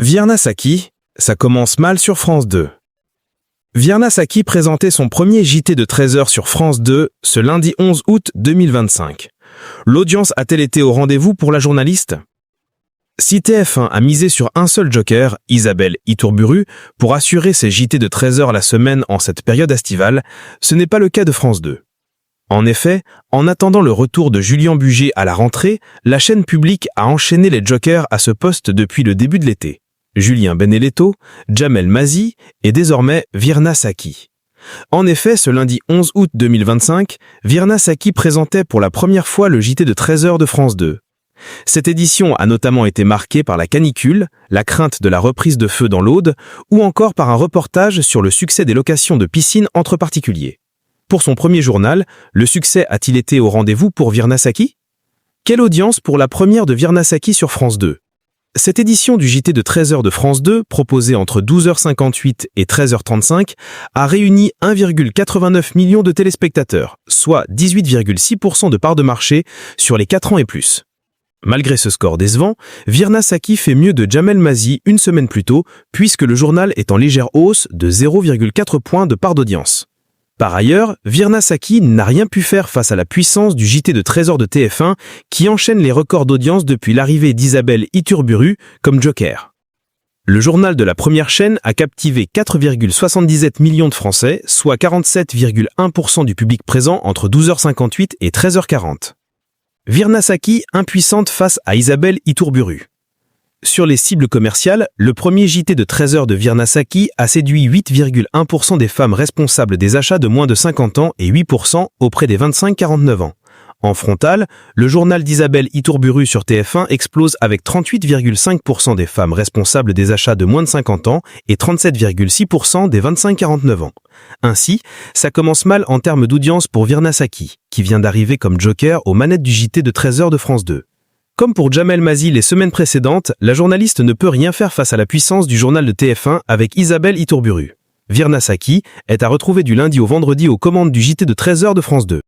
Virna Saki, ça commence mal sur France 2. Virna Saki présentait son premier JT de 13h sur France 2 ce lundi 11 août 2025. L'audience a-t-elle été au rendez-vous pour la journaliste? Si TF1 a misé sur un seul joker, Isabelle Iturburu, pour assurer ses JT de 13h la semaine en cette période estivale, ce n'est pas le cas de France 2. En effet, en attendant le retour de Julien Bugier à la rentrée, la chaîne publique a enchaîné les jokers à ce poste depuis le début de l'été. Julien Benedetto, Jamel Mazy et désormais Virna Saki. En effet, ce lundi 11 août 2025, Virna Saki présentait pour la première fois le JT de 13h de France 2. Cette édition a notamment été marquée par la canicule, la crainte de la reprise de feu dans l'Aude, ou encore par un reportage sur le succès des locations de piscines entre particuliers. Pour son premier journal, le succès a-t-il été au rendez-vous pour Virna Saki? Quelle audience pour la première de Virna Saki sur France 2? Cette édition du JT de 13h de France 2, proposée entre 12h58 et 13h35, a réuni 1,89 million de téléspectateurs, soit 18,6% de part de marché sur les 4 ans et plus. Malgré ce score décevant, Virna Saki fait mieux de Jamel Mazy une semaine plus tôt, puisque le journal est en légère hausse de 0,4 points de part d'audience. Par ailleurs, Virna Saki n'a rien pu faire face à la puissance du JT de 13h de TF1 qui enchaîne les records d'audience depuis l'arrivée d'Isabelle Iturburu comme joker. Le journal de la première chaîne a captivé 4,77 millions de Français, soit 47,1% du public présent entre 12h58 et 13h40. Virna Saki impuissante face à Isabelle Iturburu. Sur les cibles commerciales, le premier JT de 13h de Virna Saki a séduit 8,1% des femmes responsables des achats de moins de 50 ans et 8% auprès des 25-49 ans. En frontal, le journal d'Isabelle Iturburu sur TF1 explose avec 38,5% des femmes responsables des achats de moins de 50 ans et 37,6% des 25-49 ans. Ainsi, ça commence mal en termes d'audience pour Virna Saki, qui vient d'arriver comme joker aux manettes du JT de 13h de France 2. Comme pour Jamel Mazy les semaines précédentes, la journaliste ne peut rien faire face à la puissance du journal de TF1 avec Isabelle Iturburu. Virna Saki est à retrouver du lundi au vendredi aux commandes du JT de 13h de France 2.